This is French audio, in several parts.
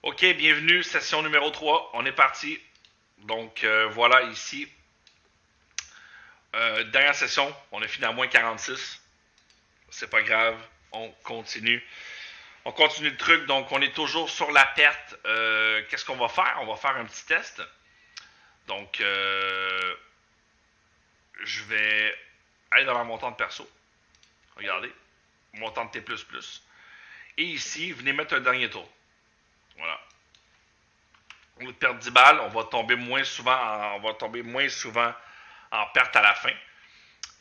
Ok, bienvenue, session numéro 3. On est parti. Donc voilà ici. Dernière session, on a fini à moins 46. C'est pas grave, on continue. On continue le truc, donc on est toujours sur la perte. Qu'est-ce qu'on va faire? On va faire un petit test. Donc je vais aller dans la montante perso. Regardez, montante T++. Et ici, venez mettre un dernier tour. Voilà. Au lieu de perdre 10 balles, on va tomber moins souvent en perte à la fin.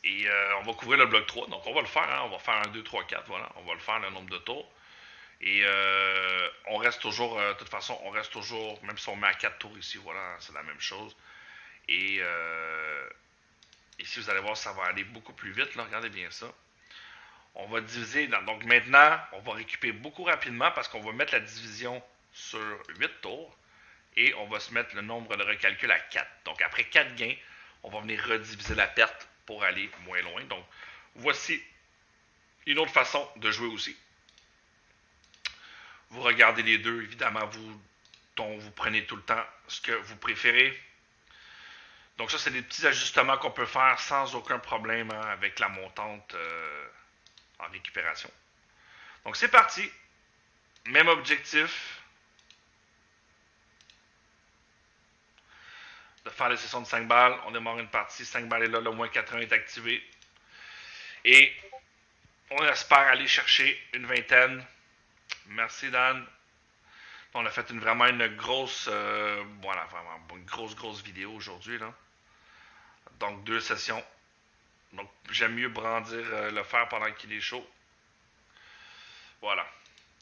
Et on va couvrir le bloc 3. Donc on va le faire. Hein? On va faire un 2, 3, 4. Voilà. On va le faire le nombre de tours. Et on reste toujours, de toute façon, on reste toujours, même si on met à 4 tours ici, voilà, c'est la même chose. Et ici, vous allez voir, ça va aller beaucoup plus vite. Là. Regardez bien ça. On va diviser. Donc maintenant, on va récupérer beaucoup rapidement parce qu'on va mettre la division sur 8 tours. Et on va se mettre le nombre de recalculs à 4. Donc après 4 gains, on va venir rediviser la perte pour aller moins loin. Donc voici une autre façon de jouer aussi. Vous regardez les deux, évidemment, vous prenez tout le temps ce que vous préférez. Donc ça, c'est des petits ajustements qu'on peut faire sans aucun problème hein, avec la montante en récupération. Donc c'est parti. Même objectif de faire les sessions de 5 balles. On démarre une partie, 5 balles est là, le moins 80 est activé. Et on espère aller chercher une vingtaine. Merci Dan. On a fait vraiment une grosse, voilà, vraiment une grosse vidéo aujourd'hui là. Donc 2 sessions. Donc j'aime mieux brandir le fer pendant qu'il est chaud. Voilà.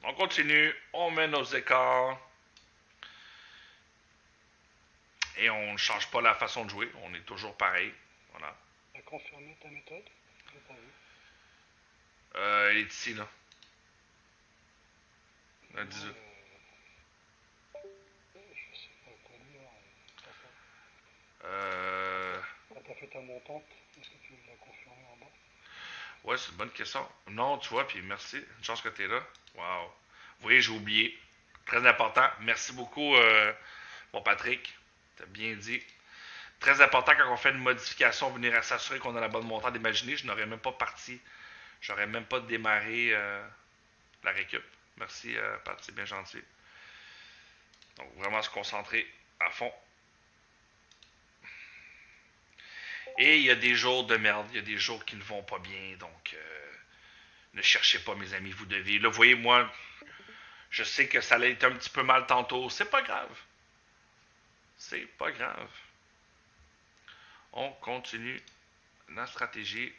On continue, on met nos écarts et on ne change pas la façon de jouer. On est toujours pareil. Voilà. Tu as confirmé ta méthode? Je l'ai pas vu. Elle est ici là. La Non, 18. je sais pas quoi lire. C'est pas ça. Euh, Quand tu as fait ta montante, est-ce que tu l'as confirmé en bas? ouais, c'est une bonne question. Non, tu vois, puis merci. Une chance que tu es là. Wow. Vous voyez, j'ai oublié. Très important. Merci beaucoup, mon Patrick. T'as bien dit. Très important quand on fait une modification, venir à s'assurer qu'on a la bonne montante. Imaginez, je n'aurais même pas parti. J'aurais même pas démarré la récup. Merci, Pat, c'est bien gentil. Donc, vraiment se concentrer à fond. Et il y a des jours de merde. Il y a des jours qui ne vont pas bien. Donc, ne cherchez pas, mes amis. Vous devez. Là, vous voyez, moi, je sais que ça allait être un petit peu mal tantôt. C'est pas grave. C'est pas grave. On continue la stratégie.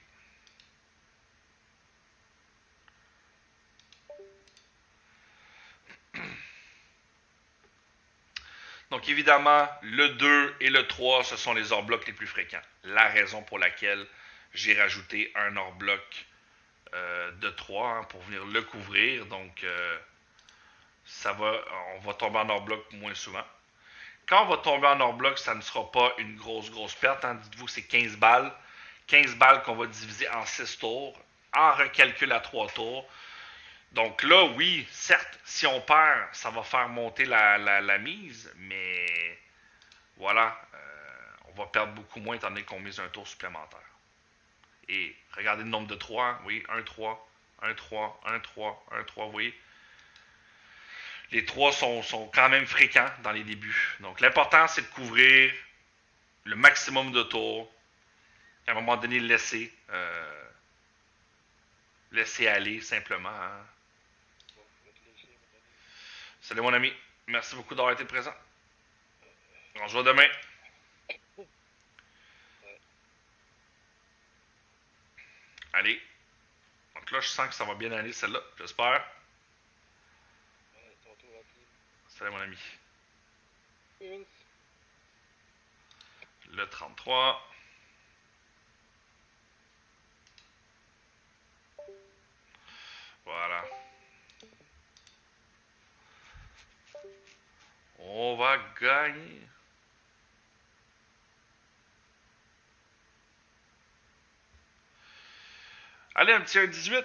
Donc évidemment, le 2 et le 3, ce sont les hors-blocs les plus fréquents. La raison pour laquelle j'ai rajouté un hors-bloc de 3 hein, pour venir le couvrir. Donc on va tomber en hors-bloc moins souvent. Quand on va tomber en hors-bloc, ça ne sera pas une grosse perte. Hein. Dites-vous que c'est 15 balles. 15 balles qu'on va diviser en 6 tours, en recalcul à 3 tours. Donc là, oui, certes, si on perd, ça va faire monter la mise, mais voilà, on va perdre beaucoup moins étant donné qu'on mise un tour supplémentaire. Et regardez le nombre de 3, oui, 1, 3, 1, 3, 1, 3, 1, 3, vous voyez. Les 3 sont quand même fréquents dans les débuts. Donc l'important, c'est de couvrir le maximum de tours. À un moment donné, laisser aller simplement. Hein. Salut mon ami, merci beaucoup d'avoir été présent. On se voit demain. Allez. Donc là, je sens que ça va bien aller celle-là, j'espère. Salut mon ami. Le 33. Voilà. On va gagner. Allez, un petit 1,18.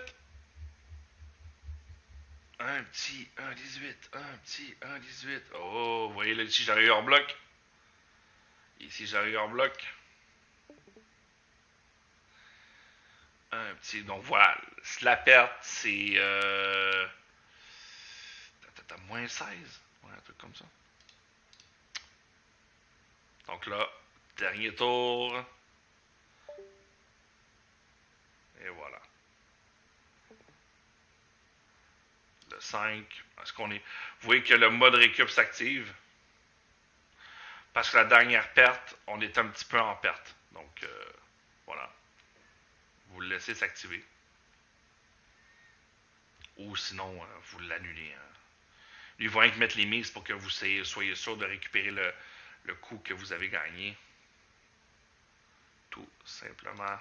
un petit 1,18. Un petit 1,18. Oh, vous voyez là, ici j'arrive hors bloc. Ici j'arrive hors bloc. Un petit. Donc voilà. La perte, c'est. T'as moins 16. Ouais, un truc comme ça. Donc là, dernier tour. Et voilà. Le 5. Est-ce qu'on est. Vous voyez que le mode récup s'active. Parce que la dernière perte, on est un petit peu en perte. Donc voilà. Vous le laissez s'activer. Ou sinon, vous l'annulez. Hein. Lui, il va rien que mettre les mises pour que vous soyez sûr de récupérer le coup que vous avez gagné. Tout simplement.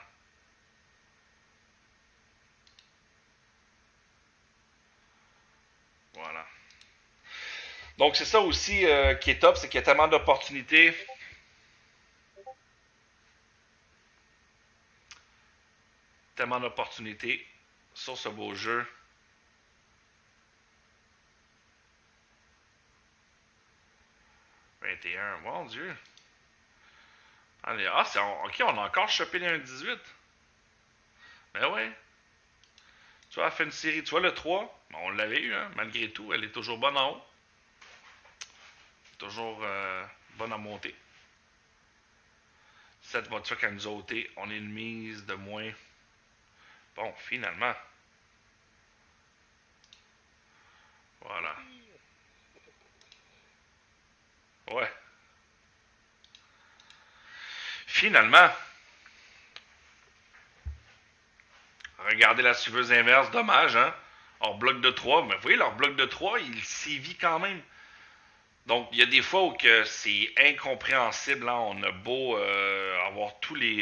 Voilà. Donc, c'est ça aussi qui est top, c'est qu'il y a tellement d'opportunités. Tellement d'opportunités sur ce beau jeu. « 21, mon Dieu. Allez, ok, on a encore chopé les 1,18. Ben ouais. Tu vois, elle fait une série. Tu vois, le 3, on l'avait eu, hein, malgré tout. Elle est toujours bonne en haut. Toujours bonne à monter. 7 voitures qu'elle nous a ôté. On est une mise de moins. Bon, finalement. Voilà. Ouais. Finalement. Regardez la suiveuse inverse. Dommage, hein. Hors bloc de 3. Mais vous voyez, leur bloc de 3, il sévit quand même. Donc, il y a des fois où que c'est incompréhensible. Hein. On a beau avoir tous les...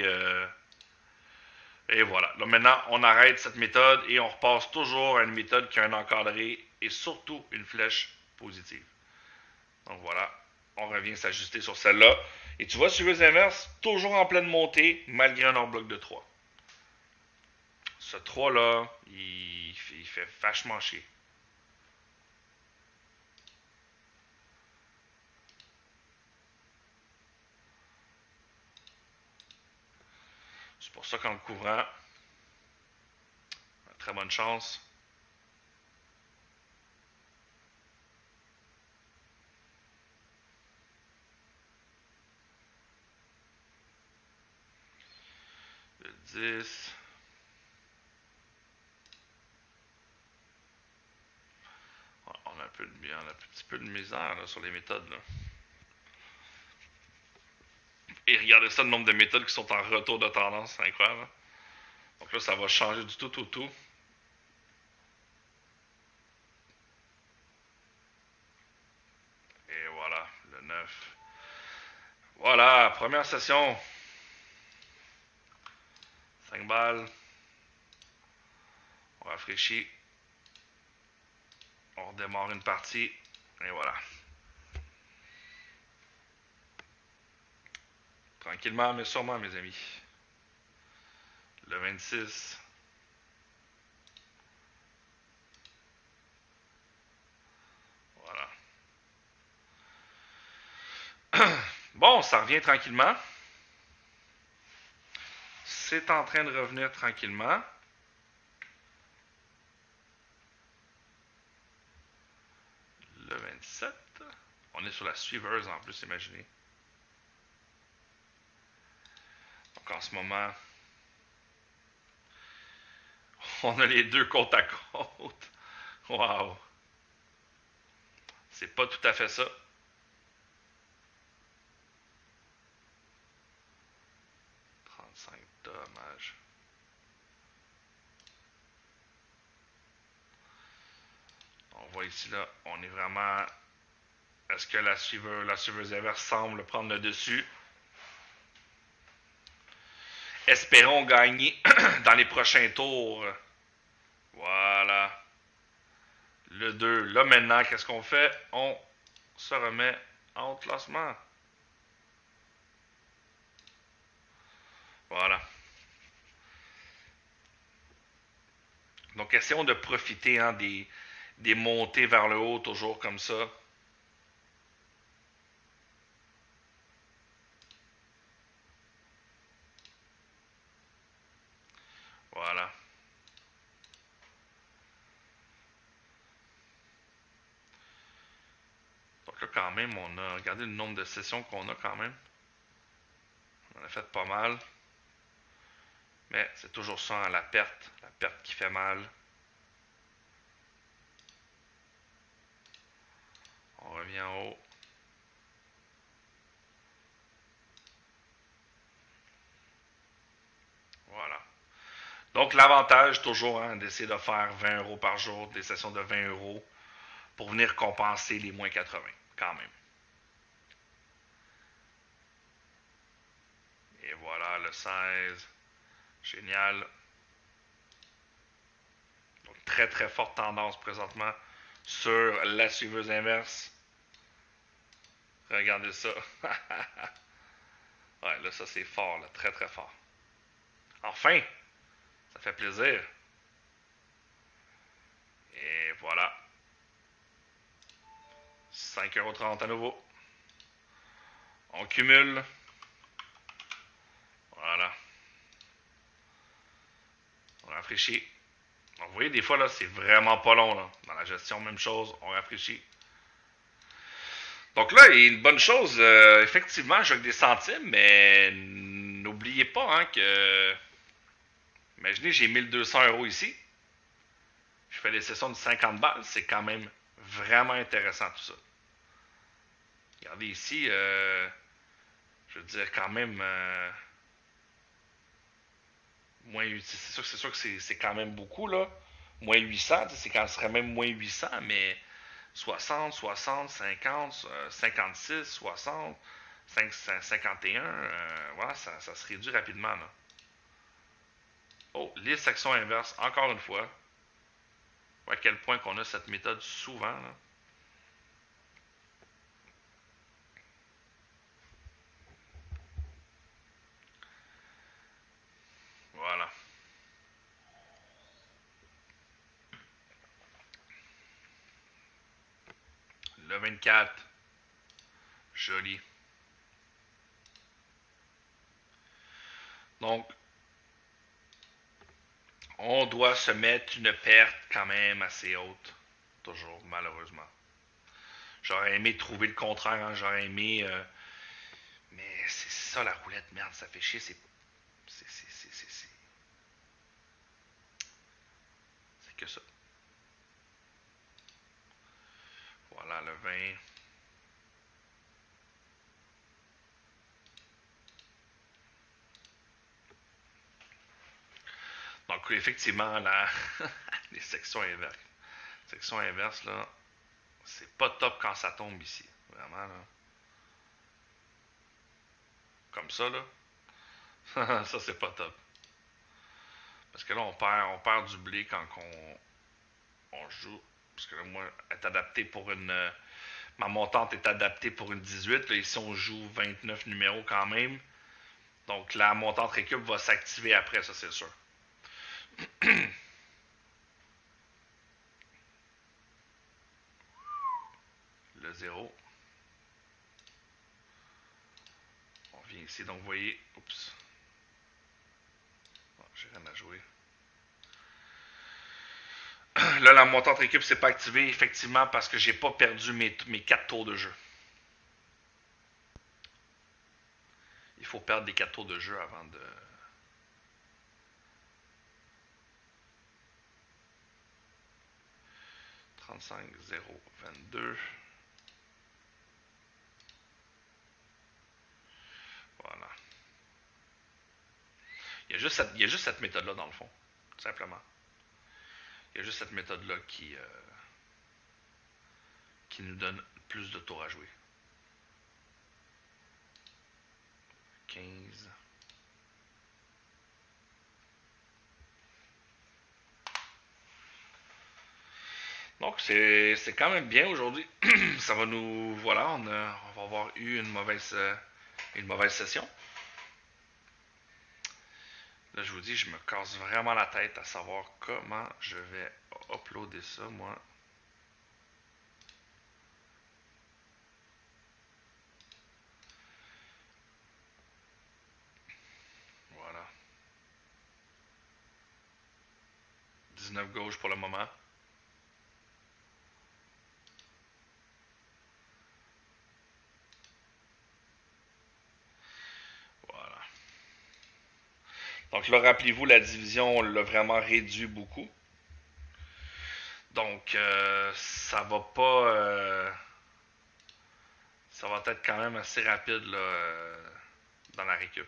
et voilà. Là, maintenant, on arrête cette méthode et on repasse toujours à une méthode qui a un encadré et surtout une flèche positive. Donc voilà, on revient s'ajuster sur celle-là. Et tu vois, suiveuse inverse, toujours en pleine montée, malgré un hors-bloc de 3. Ce 3-là, il fait vachement chier. C'est pour ça qu'en le couvrant, très bonne chance. Le 10. On a un petit peu de misère là, sur les méthodes. Là. Et regardez ça, le nombre de méthodes qui sont en retour de tendance, c'est incroyable. Hein? Donc là, ça va changer du tout au tout. Et voilà, le 9. Voilà, première session. 5 balles. On rafraîchit. On redémarre une partie. Et voilà. Tranquillement, mais sûrement, mes amis. Le 26. Voilà. Bon, ça revient tranquillement. C'est en train de revenir tranquillement. Le 27. On est sur la suiveuse en plus, imaginez. Donc en ce moment, on a les deux côte à côte. Wow. C'est pas tout à fait ça. 35, dommage. On voit ici, là, on est vraiment... Est-ce que la suiveuse inverse semble prendre le dessus? Espérons gagner dans les prochains tours. Voilà. Le 2. Là, maintenant, qu'est-ce qu'on fait? On se remet en haut de classement. Voilà. Donc, essayons de profiter hein, des montées vers le haut, toujours comme ça. Voilà. Donc là, quand même, on a regardé le nombre de sessions qu'on a quand même. On en a fait pas mal. Mais c'est toujours ça, hein, la perte qui fait mal. On revient en haut. Voilà. Donc l'avantage toujours hein, d'essayer de faire 20 € par jour, des sessions de 20 € pour venir compenser les moins 80 quand même. Et voilà le 16. Génial. Donc très très forte tendance présentement sur la suiveuse inverse. Regardez ça. Ouais, là ça c'est fort, là, très très fort. Enfin, ça fait plaisir. Et voilà. 5,30 € à nouveau. On cumule. Voilà. On rafraîchit. Donc, vous voyez, des fois, là, c'est vraiment pas long. Là. Dans la gestion, même chose, on rafraîchit. Donc là, il y a une bonne chose, effectivement, je joue avec des centimes, mais n'oubliez pas hein, que. Imaginez, j'ai 1 200 € ici. Je fais des sessions de 50 balles. C'est quand même vraiment intéressant tout ça. Regardez ici, je veux dire, quand même. C'est sûr que c'est quand même beaucoup, là. Moins 800, c'est quand ce serait même moins 800, mais 60, 60, 50, 56, 60, 51, voilà, ça se réduit rapidement, là. Oh, les sections inverses, encore une fois. À quel point qu'on a cette méthode souvent, là. Voilà. Le 24. Joli. Donc, on doit se mettre une perte quand même assez haute. Toujours, malheureusement. J'aurais aimé trouver le contraire. Hein. J'aurais aimé. Mais c'est ça la roulette, merde. Ça fait chier. C'est que ça. Voilà le 20. Donc, effectivement, là, les sections inverses. Section inverse, là, c'est pas top quand ça tombe ici. Vraiment, là. Comme ça, là. Ça, c'est pas top. Parce que là, on perd du blé quand on joue. Parce que là, moi, elle est adaptée pour une. Ma montante est adaptée pour une 18. Là, ici, on joue 29 numéros quand même. Donc, la montante récup va s'activer après, ça, c'est sûr. Le 0. On vient ici, donc vous voyez. Oups. Oh, j'ai rien à jouer. Là, la montante récup s'est pas activée, effectivement, parce que j'ai pas perdu mes 4 tours de jeu. Il faut perdre des 4 tours de jeu avant de. 35, 0, 22. Voilà. Il y a juste cette méthode-là, dans le fond. Tout simplement. Il y a juste cette méthode-là qui nous donne plus de tours à jouer. 15. Donc, c'est quand même bien aujourd'hui. Ça va nous. Voilà, on va avoir eu une mauvaise session. Là, je vous dis, je me casse vraiment la tête à savoir comment je vais uploader ça, moi. 19 gauche pour le moment. Voilà. Donc là, rappelez-vous, la division, on l'a vraiment réduit beaucoup. Donc, ça va pas... ça va être quand même assez rapide là, dans la récup.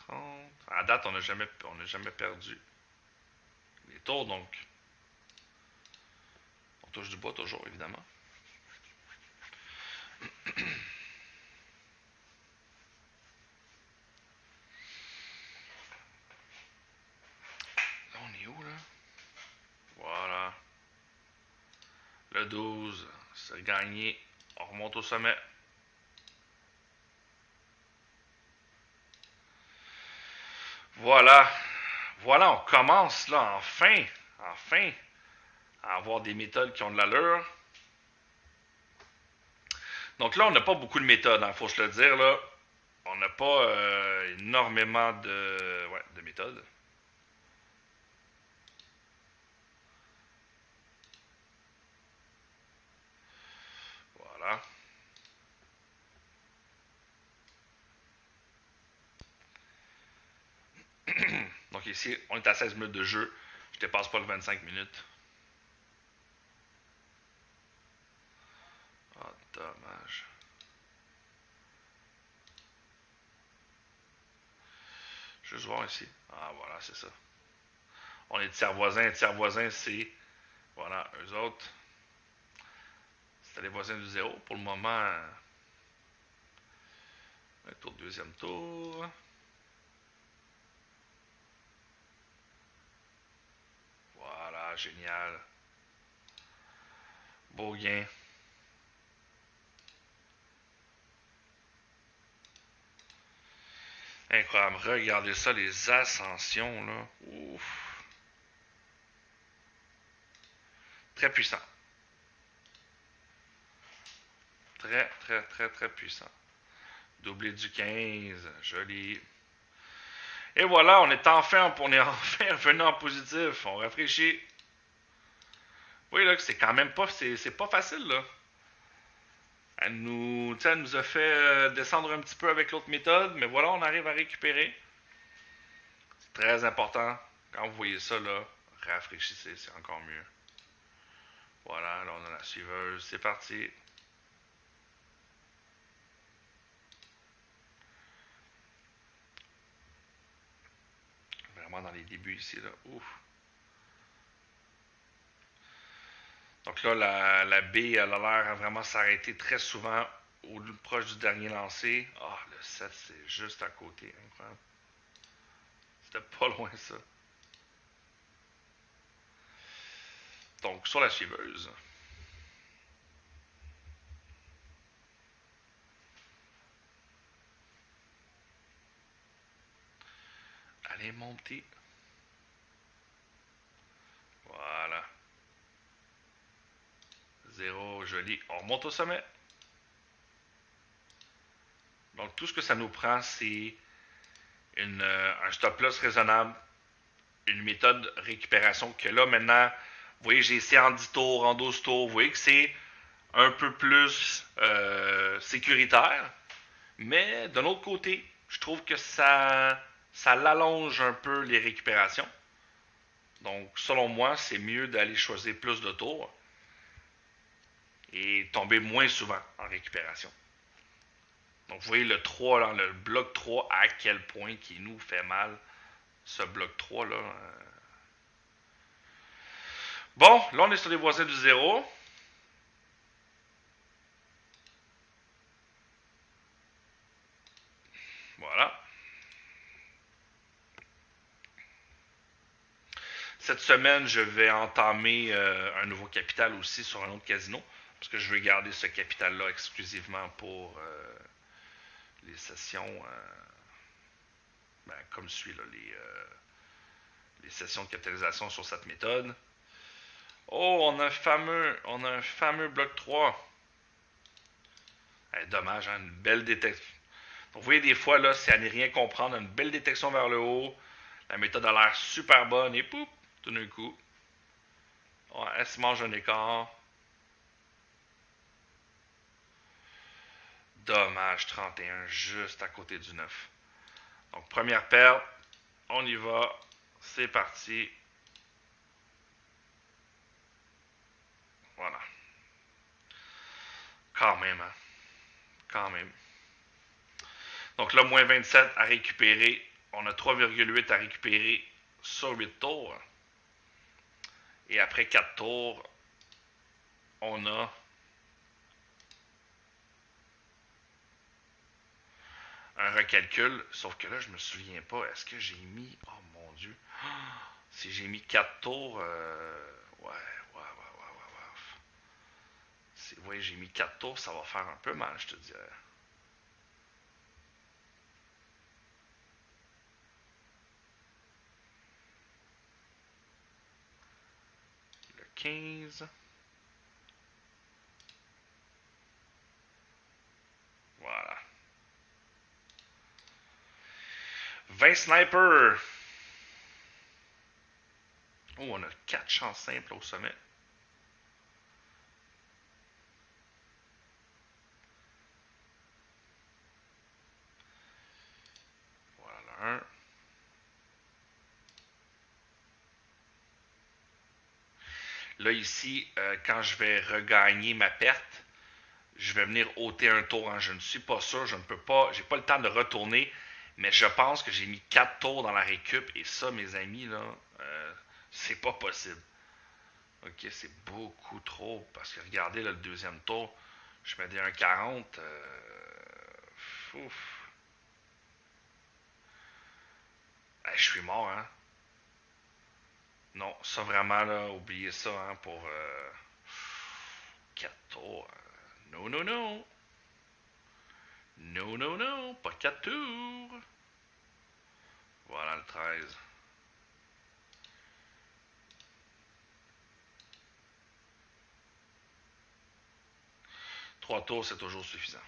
30. À date, on n'a jamais perdu les tours, donc on touche du bois toujours, évidemment. Là, on est où, là? Voilà. Le 12, c'est gagné. On remonte au sommet. Voilà. Voilà, on commence là, enfin, à avoir des méthodes qui ont de l'allure. Donc là, on n'a pas beaucoup de méthodes, il faut se le dire, là. On n'a pas énormément de méthodes. Voilà. Donc ici, on est à 16 minutes de jeu. Je dépasse pas le 25 minutes. Ah, dommage. Juste voir ici. Ah, voilà, c'est ça. On est tiers voisin. Tiers voisin, c'est... Voilà, eux autres. C'était les voisins du zéro. Pour le moment, un tour de deuxième tour. Voilà, génial. Beau gain. Incroyable. Regardez ça, les ascensions, là. Ouf. Très puissant. Très, très, très, très puissant. Doublé du 15. Joli. Et voilà, on est enfin revenu en positif. On réfléchit. Oui, là, c'est quand même pas, c'est pas facile, là. Elle nous a fait descendre un petit peu avec l'autre méthode, mais voilà, on arrive à récupérer. C'est très important. Quand vous voyez ça, là, rafraîchissez, c'est encore mieux. Voilà, là, on a la suiveuse. C'est parti. Vraiment dans les débuts ici, là. Ouf. Donc là, la B, elle a l'air à vraiment s'arrêter très souvent proche du dernier lancé. Ah, le 7, c'est juste à côté. Incroyable. C'était pas loin, ça. Donc, sur la suiveuse. Allez, monter. Voilà. 0, joli. On remonte au sommet. Donc, tout ce que ça nous prend, c'est un stop loss raisonnable, une méthode récupération que là, maintenant, vous voyez, j'ai essayé en 10 tours, en 12 tours. Vous voyez que c'est un peu plus sécuritaire. Mais d'un autre côté, je trouve que ça l'allonge un peu les récupérations. Donc, selon moi, c'est mieux d'aller choisir plus de tours et tomber moins souvent en récupération. Donc, vous voyez le 3, là, le bloc 3, à quel point qui nous fait mal, ce bloc 3, là. Bon, là, on est sur les voisins du 0. Voilà. Cette semaine, je vais entamer un nouveau capital aussi sur un autre casino, parce que je veux garder ce capital-là exclusivement pour les sessions comme suit, là, les sessions de capitalisation sur cette méthode. Oh, on a un fameux bloc 3. Dommage, hein, une belle détection. Donc, vous voyez, des fois, là, c'est à n'y rien comprendre, une belle détection vers le haut. La méthode a l'air super bonne et poup, tout d'un coup. Ouais, elle se mange un écart. Dommage, 31, juste à côté du 9. Donc, première perte. On y va. C'est parti. Voilà. Quand même, hein. Quand même. Donc là, moins 27 à récupérer. On a 3,8 à récupérer sur 8 tours. Et après 4 tours, on a un recalcul. Sauf que là, je me souviens pas. Est-ce que j'ai mis... Oh mon Dieu. Si j'ai mis 4 tours... Ouais. Oui, j'ai mis 4 tours, ça va faire un peu mal, je te dirais. Le 15. Voilà. 20 snipers. Oh, on a 4 chances simples au sommet. Voilà, 1. Là, ici, quand je vais regagner ma perte, je vais venir ôter un tour. Hein. Je ne suis pas sûr, je ne peux pas, j'ai pas le temps de retourner, mais je pense que j'ai mis 4 tours dans la récup, et ça, mes amis, là, c'est pas possible. Ok, c'est beaucoup trop, parce que regardez, là, le deuxième tour, je mets des 1,40. Ouf. Je suis mort, hein. Non, ça vraiment, là, oubliez ça, hein, pour 4 tours. Non, non, non. Non, non, non, pas 4 tours. Voilà le 13. 3 tours, c'est toujours suffisant.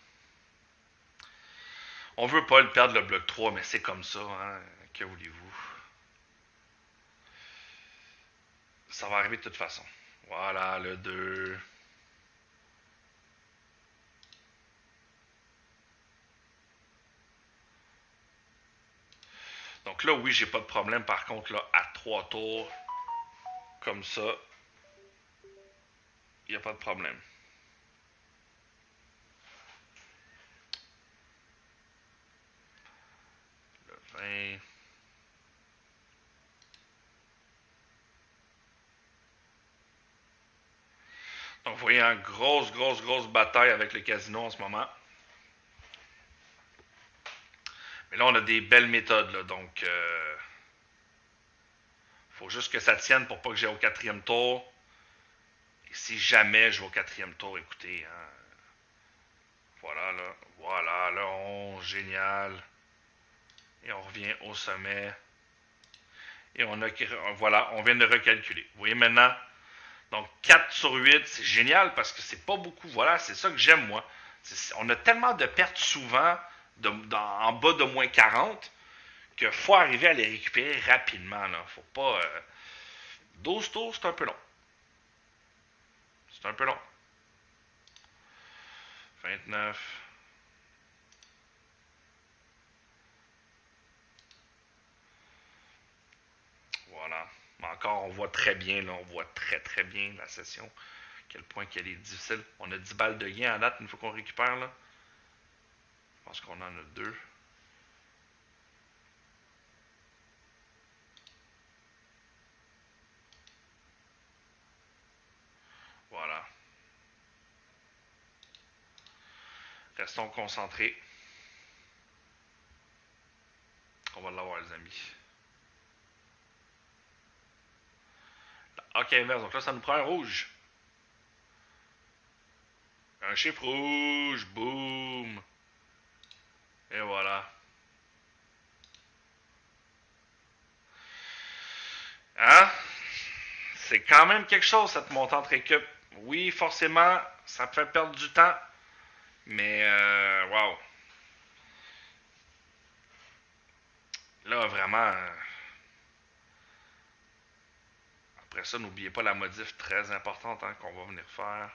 On veut pas le perdre le bloc 3, mais c'est comme ça, hein. Que voulez-vous? Ça va arriver de toute façon. Voilà, le 2. Donc là, oui, j'ai pas de problème. Par contre, là, à 3 tours, comme ça, il n'y a pas de problème. Le 20. Donc, vous voyez, une grosse bataille avec le casino en ce moment. Mais là, on a des belles méthodes, là, donc faut juste que ça tienne pour pas que j'aille au 4e tour. Et si jamais je vais au 4e tour, écoutez, hein, voilà, le 11, génial. Et on revient au sommet. Et voilà, on vient de recalculer. Vous voyez maintenant, donc 4 sur 8, c'est génial parce que c'est pas beaucoup. Voilà, c'est ça que j'aime, moi. On a tellement de pertes souvent en bas de moins 40 qu'il faut arriver à les récupérer rapidement. Là. Faut pas. 12 tours, c'est un peu long. C'est un peu long. 29. Voilà. Mais encore, on voit très bien, là, on voit très bien la session. Quel point qu'elle est difficile. On a 10 balles de gain à date une fois qu'on récupère. Là. Je pense qu'on en a 2. Voilà. Restons concentrés. On va l'avoir, les amis. Ok, inverse. Donc là, ça nous prend un rouge. Un chiffre rouge. Boum. Et voilà. Hein? C'est quand même quelque chose, cette montante récup. Oui, forcément, ça me fait perdre du temps. Mais, wow. Là, vraiment, Après ça, n'oubliez pas la modif très importante hein, qu'on va venir faire.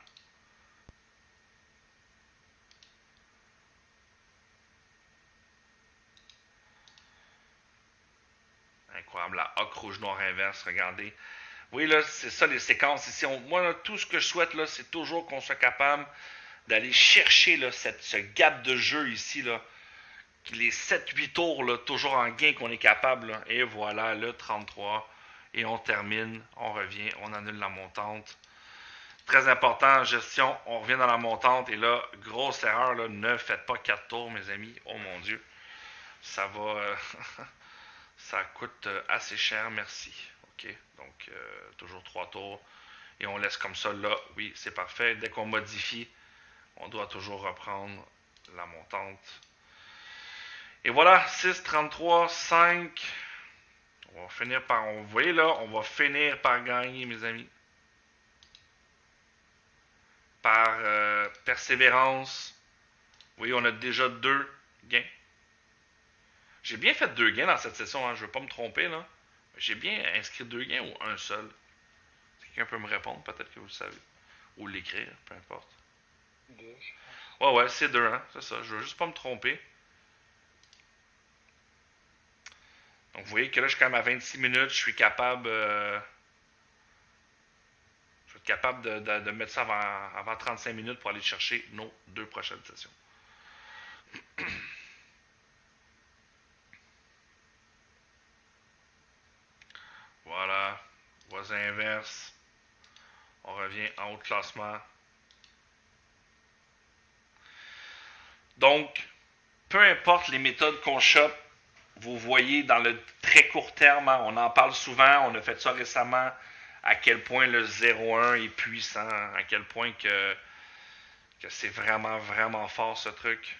Incroyable, la hoc rouge-noir inverse, regardez. Oui, là, c'est ça les séquences ici. Moi, là, tout ce que je souhaite, là, c'est toujours qu'on soit capable d'aller chercher là, ce gap de jeu ici, là. Les 7-8 tours, là, toujours en gain qu'on est capable. Là. Et voilà, le 33. Et on termine, on revient, on annule la montante. Très important, gestion, on revient dans la montante. Et là, grosse erreur, là, ne faites pas 4 tours, mes amis. Oh mon Dieu, ça va... ça coûte assez cher, merci. OK, donc toujours 3 tours. Et on laisse comme ça, là, oui, c'est parfait. Dès qu'on modifie, on doit toujours reprendre la montante. Et voilà, 6, 33, 5. On va finir par, vous voyez là, on va finir par gagner, mes amis. Par persévérance. Vous voyez, on a déjà 2 gains. J'ai bien fait 2 gains dans cette session, hein, je ne veux pas me tromper, là. J'ai bien inscrit 2 gains ou un seul. Si quelqu'un peut me répondre, peut-être que vous le savez. Ou l'écrire, peu importe. 2, je pense. Ouais, c'est 2, hein, c'est ça. Je veux juste pas me tromper. Donc, vous voyez que là, je suis quand même à 26 minutes. Je suis capable... je vais être capable de mettre ça avant 35 minutes pour aller chercher nos 2 prochaines sessions. Voilà. Voisin inverse. On revient en haut de classement. Donc, peu importe les méthodes qu'on chope, vous voyez dans le très court terme, hein, on en parle souvent, on a fait ça récemment, à quel point le 0-1 est puissant, à quel point que c'est vraiment, vraiment fort ce truc.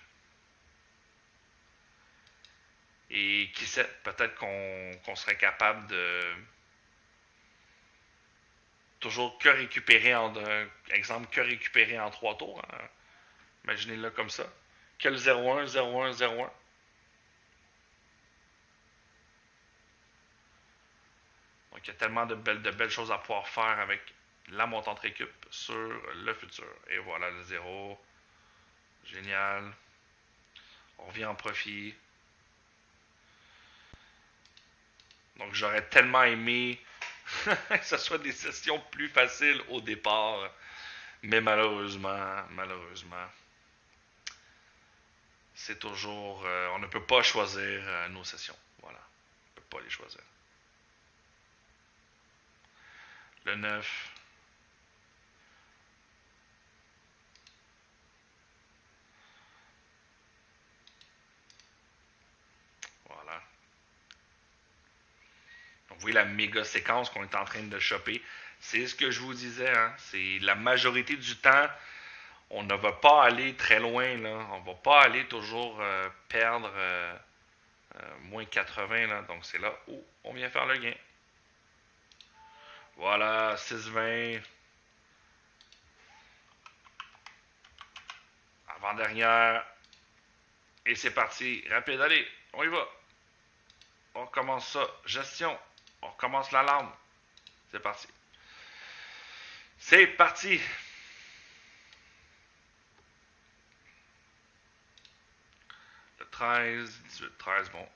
Et qui sait, peut-être qu'on serait capable de toujours que récupérer exemple, que récupérer en 3 tours. Hein. Imaginez-le comme ça. Que le 0-1, 0-1, 0-1. Donc, il y a tellement de belles choses à pouvoir faire avec la montante récup sur le futur. Et voilà le 0. Génial. On revient en profit. Donc, j'aurais tellement aimé que ce soit des sessions plus faciles au départ. Mais malheureusement, c'est toujours... on ne peut pas choisir nos sessions. Voilà. On ne peut pas les choisir. Le 9. Voilà. Donc, vous voyez la méga séquence qu'on est en train de choper. C'est ce que je vous disais. Hein? C'est la majorité du temps, on ne va pas aller très loin. Là. On ne va pas aller toujours perdre moins 80. Là. Donc, c'est là où on vient faire le gain. Voilà, 6,20. Avant-dernière. Et c'est parti. Rapide, allez, on y va. On commence ça. Gestion. On recommence l'alarme. C'est parti. C'est parti. Le 13, 18, 13, bon.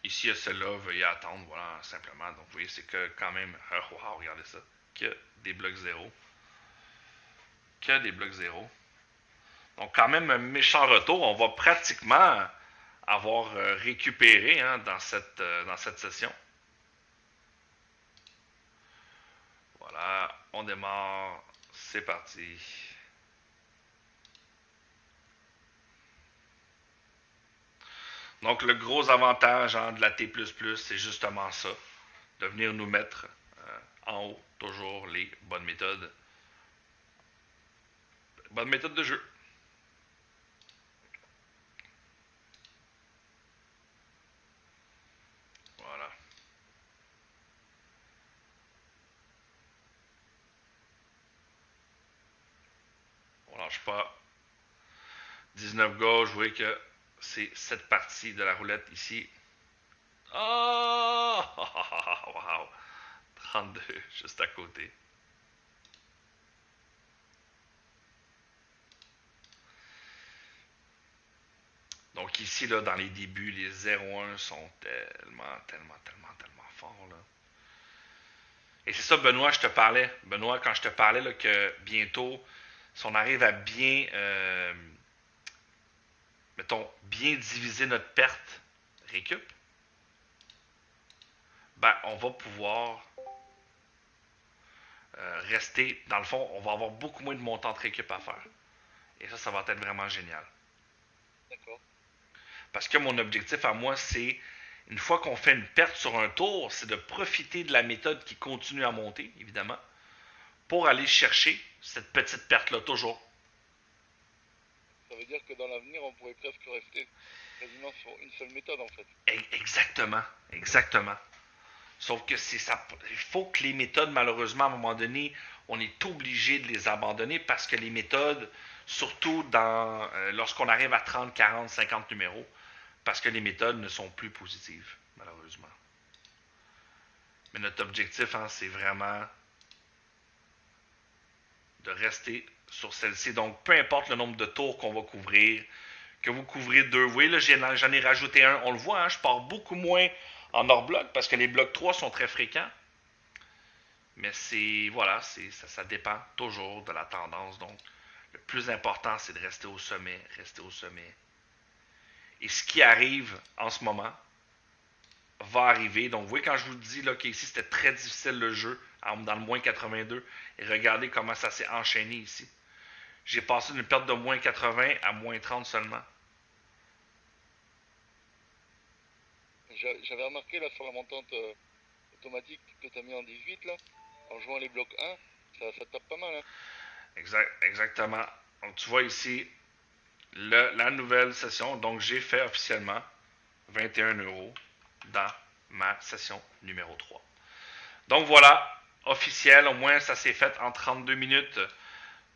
Ici, à celle-là, veuillez attendre, voilà, simplement. Donc, vous voyez, c'est que quand même, wow, regardez ça, que des blocs zéro. Que des blocs zéro. Donc, quand même, un méchant retour. On va pratiquement avoir récupéré hein, dans cette session. Voilà, on démarre. C'est parti. Donc, le gros avantage hein, de la T++, c'est justement ça. De venir nous mettre en haut, toujours les bonnes méthodes. Bonne méthode de jeu. Voilà. On lâche pas. 19 gauche, vous voyez que c'est cette partie de la roulette ici. Oh! Wow! 32, juste à côté. Donc ici, là, dans les débuts, les 0-1 sont tellement forts, là. Et c'est ça, Benoît, je te parlais. Benoît, quand je te parlais là, que bientôt, si on arrive à bien, mettons, bien diviser notre perte récup, ben, on va pouvoir rester, dans le fond, on va avoir beaucoup moins de montants de récup à faire. Et ça va être vraiment génial. D'accord. Parce que mon objectif à moi, c'est, une fois qu'on fait une perte sur un tour, c'est de profiter de la méthode qui continue à monter, évidemment, pour aller chercher cette petite perte-là toujours. Ça veut dire que dans l'avenir, on pourrait presque rester quasiment sur une seule méthode en fait. Exactement, exactement. Sauf que c'est ça. Il faut que les méthodes, malheureusement, à un moment donné, on est obligé de les abandonner parce que les méthodes, surtout lorsqu'on arrive à 30, 40, 50 numéros, parce que les méthodes ne sont plus positives, malheureusement. Mais notre objectif, hein, c'est vraiment de rester sur celle-ci. Donc, peu importe le nombre de tours qu'on va couvrir, que vous couvrez 2. Vous voyez, là, j'en ai rajouté un. On le voit, hein, je pars beaucoup moins en hors bloc parce que les blocs 3 sont très fréquents. Mais voilà, ça dépend toujours de la tendance. Donc, le plus important, c'est de rester au sommet, rester au sommet. Et ce qui arrive en ce moment va arriver. Donc, vous voyez, quand je vous dis là, qu'ici, c'était très difficile le jeu, dans le moins 82, et regardez comment ça s'est enchaîné ici. J'ai passé d'une perte de moins 80 à moins 30 seulement. J'avais remarqué là sur la montante automatique que tu as mis en 18 là, en jouant les blocs 1, ça tape pas mal. Hein. Exactement. Donc, tu vois ici la nouvelle session. Donc, j'ai fait officiellement 21 € dans ma session numéro 3. Donc, voilà, officiel. Au moins, ça s'est fait en 32 minutes.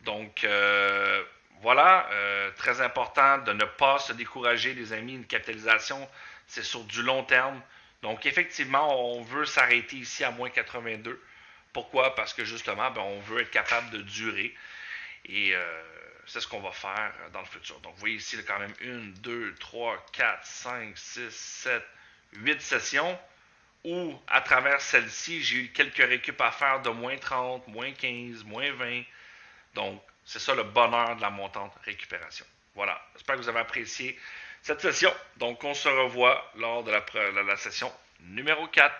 Donc, voilà, très important de ne pas se décourager, les amis. Une capitalisation, c'est sur du long terme. Donc, effectivement, on veut s'arrêter ici à moins 82. Pourquoi? Parce que justement, on veut être capable de durer. Et c'est ce qu'on va faire dans le futur. Donc, vous voyez ici, quand même 1, 2, 3, 4, 5, 6, 7, 8 sessions où, à travers celle-ci, j'ai eu quelques récup à faire de moins 30, moins 15, moins 20. Donc, c'est ça le bonheur de la montante récupération. Voilà. J'espère que vous avez apprécié cette session. Donc, on se revoit lors de la session numéro 4.